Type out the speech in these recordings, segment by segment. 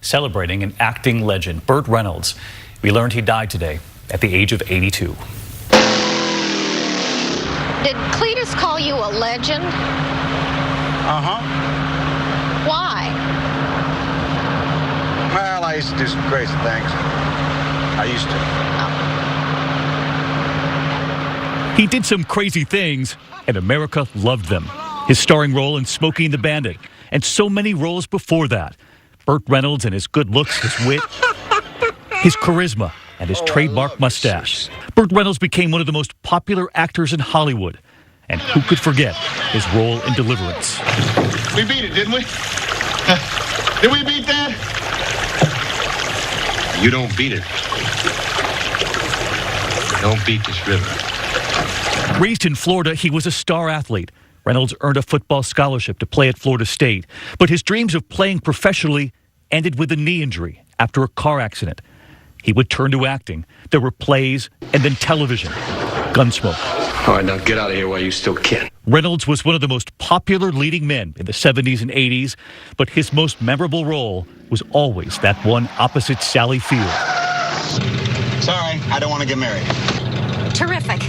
celebrating an acting legend, Burt Reynolds. We learned he died today at the age of 82. Did Cletus call you a legend? Uh-huh. Why? Well, I used to do some crazy things. I used to. He did some crazy things, and America loved them. His starring role in Smokey and the Bandit, and so many roles before that. Burt Reynolds and his good looks, his wit, his charisma, and his trademark mustache. Burt Reynolds became one of the most popular actors in Hollywood. And who could forget his role in Deliverance? We beat it, didn't we? Did we beat that? You don't beat it. Don't beat this river. Raised in Florida, he was a star athlete. Reynolds earned a football scholarship to play at Florida State. But his dreams of playing professionally ended with a knee injury after a car accident. He would turn to acting. There were plays and then television. Gunsmoke. All right, now get out of here while you still can. Reynolds was one of the most popular leading men in the 70s and 80s, but his most memorable role was always that one opposite Sally Field. Sorry, I don't want to get married. Terrific.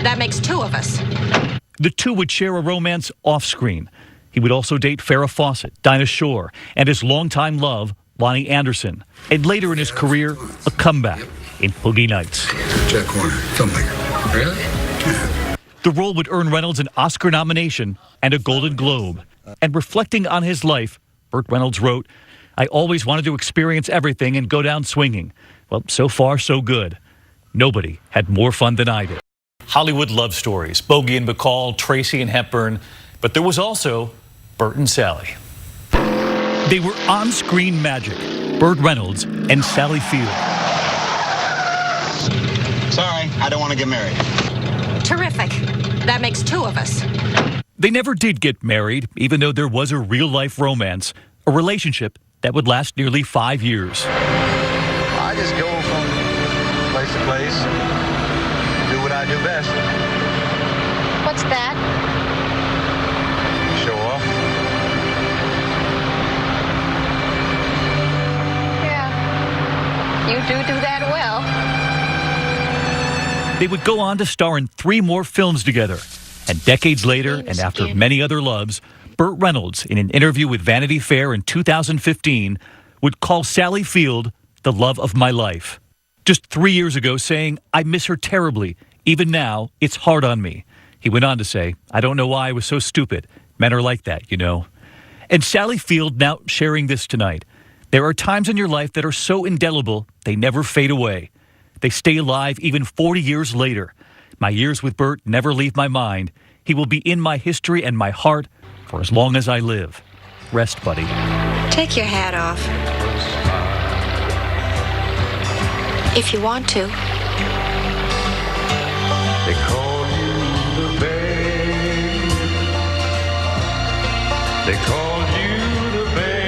That makes two of us. The two would share a romance off-screen. He would also date Farrah Fawcett, Dinah Shore, and his longtime love, Lonnie Anderson. And later in his career, a comeback in Boogie Nights. Jack Warner, filmmaker. Really? Yeah. The role would earn Reynolds an Oscar nomination and a Golden Globe. And reflecting on his life, Burt Reynolds wrote, "I always wanted to experience everything and go down swinging. Well, so far, so good. Nobody had more fun than I did." Hollywood love stories, Bogey and Bacall, Tracy and Hepburn, but there was also Burt and Sally. They were on-screen magic, Burt Reynolds and Sally Field. Sorry, I don't want to get married. Terrific. That makes two of us. They never did get married, even though there was a real-life romance, a relationship that would last nearly 5 years. I just go from place to place, do what I do best. What's that? Show off. Yeah. You do that well. They would go on to star in 3 more films together. And decades later, and after many other loves, Burt Reynolds, in an interview with Vanity Fair in 2015, would call Sally Field the love of my life. Just 3 years ago, saying, "I miss her terribly. Even now, it's hard on me." He went on to say, "I don't know why I was so stupid. Men are like that, you know." And Sally Field now sharing this tonight. There are times in your life that are so indelible, they never fade away. They stay alive even 40 years later. My years with Burt never leave my mind. He will be in my history and my heart for as long as I live. Rest, buddy. Take your hat off. If you want to. They call you the babe. They call you the babe.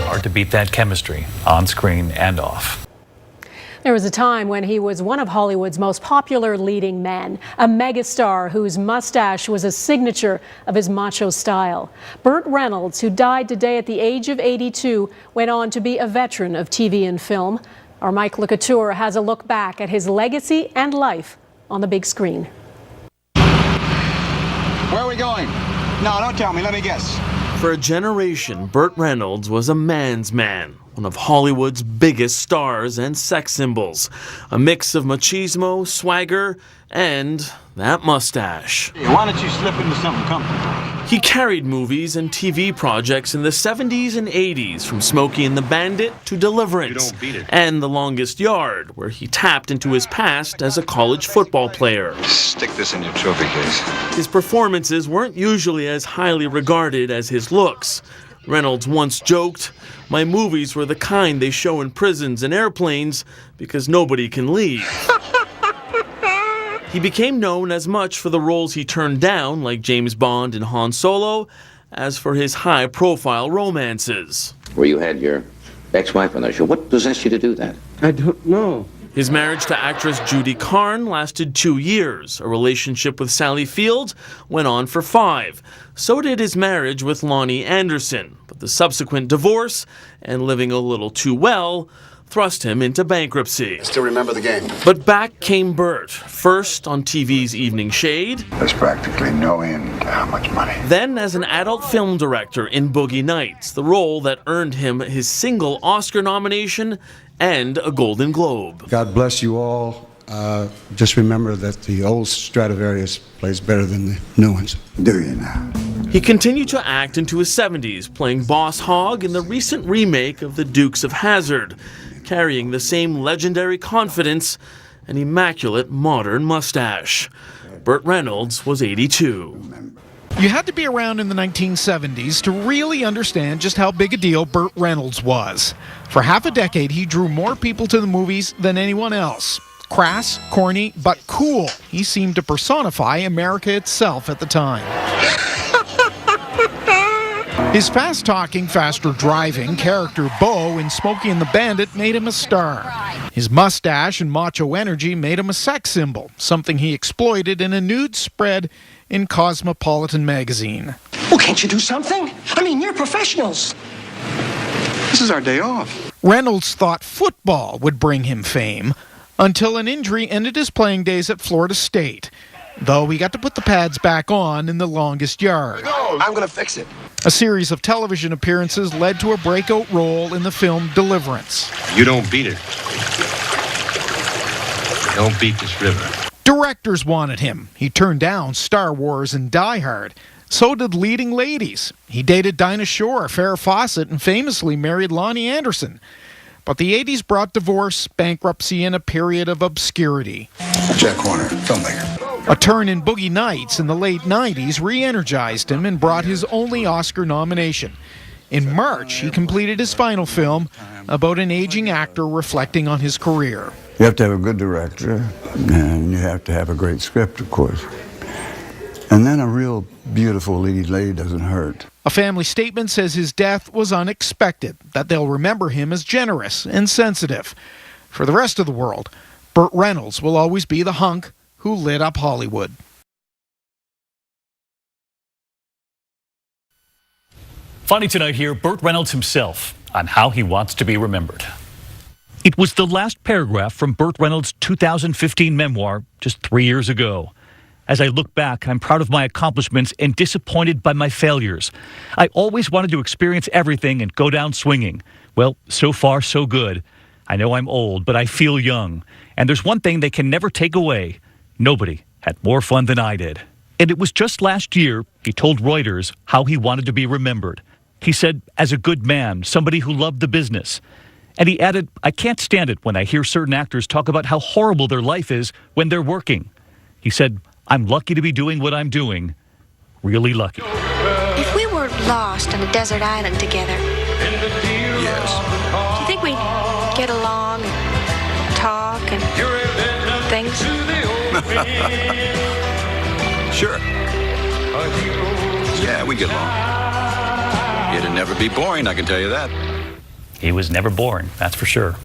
Hard to beat that chemistry, on screen and off. There was a time when he was one of Hollywood's most popular leading men, a megastar whose mustache was a signature of his macho style. Burt Reynolds, who died today at the age of 82, went on to be a veteran of TV and film. Our Mike LeCouture has a look back at his legacy and life on the big screen. Where are we going? No, don't tell me. Let me guess. For a generation, Burt Reynolds was a man's man, one of Hollywood's biggest stars and sex symbols. A mix of machismo, swagger, and that mustache. Hey, why don't you slip into something comfortable? He carried movies and TV projects in the 70s and 80s, from Smokey and the Bandit to Deliverance, and The Longest Yard, where he tapped into his past as a college football player. Stick this in your trophy case. His performances weren't usually as highly regarded as his looks. Reynolds once joked, "My movies were the kind they show in prisons and airplanes because nobody can leave." He became known as much for the roles he turned down, like James Bond and Han Solo, as for his high-profile romances. Where you had your ex-wife on the show. What possessed you to do that? I don't know. His marriage to actress Judy Carn lasted 2 years. A relationship with Sally Field went on for 5. So did his marriage with Lonnie Anderson. But the subsequent divorce and living a little too well thrust him into bankruptcy. Still remember the game. But back came Burt, first on TV's Evening Shade, There's practically no end to how much money. then as an adult film director in Boogie Nights, the role that earned him his single Oscar nomination and a Golden Globe. God bless you all. Just remember that the old Stradivarius plays better than the new ones. Do you now? He continued to act into his 70s, playing Boss Hogg in the recent remake of The Dukes of Hazzard, carrying the same legendary confidence and immaculate modern mustache. Burt Reynolds was 82. You had to be around in the 1970s to really understand just how big a deal Burt Reynolds was. For half a decade, he drew more people to the movies than anyone else. Crass, corny, but cool. He seemed to personify America itself at the time. His fast-talking, faster-driving character Bo in Smokey and the Bandit made him a star. His mustache and macho energy made him a sex symbol, something he exploited in a nude spread in Cosmopolitan magazine. Well, can't you do something? I mean, you're professionals. This is our day off. Reynolds thought football would bring him fame until an injury ended his playing days at Florida State, though he got to put the pads back on in the longest yard. I'm going to fix it. A series of television appearances led to a breakout role in the film Deliverance. You don't beat it. Don't beat this river. Directors wanted him. He turned down Star Wars and Die Hard. So did leading ladies. He dated Dinah Shore, Farrah Fawcett, and famously married Lonnie Anderson. But the 80s brought divorce, bankruptcy, and a period of obscurity. Jack Horner, filmmaker. A turn in Boogie Nights in the late 90s re-energized him and brought his only Oscar nomination. In March, he completed his final film about an aging actor reflecting on his career. You have to have a good director, and you have to have a great script, of course. And then a real beautiful lead lady doesn't hurt. A family statement says his death was unexpected, that they'll remember him as generous and sensitive. For the rest of the world, Burt Reynolds will always be the hunk who lit up Hollywood. Funny tonight here, Burt Reynolds himself on how he wants to be remembered. It was the last paragraph from Burt Reynolds' 2015 memoir just 3 years ago. As I look back, I'm proud of my accomplishments and disappointed by my failures. I always wanted to experience everything and go down swinging. Well, so far, so good. I know I'm old, but I feel young. And there's one thing they can never take away. Nobody had more fun than I did. And it was just last year he told Reuters how he wanted to be remembered. He said, as a good man, somebody who loved the business. And he added, I can't stand it when I hear certain actors talk about how horrible their life is when they're working. He said, I'm lucky to be doing what I'm doing. Really lucky. If we were lost on a desert island together, Yes. do you think we'd get along and talk and things? Sure. Yeah, we get along. It'd never be boring, I can tell you that. He was never boring, that's for sure.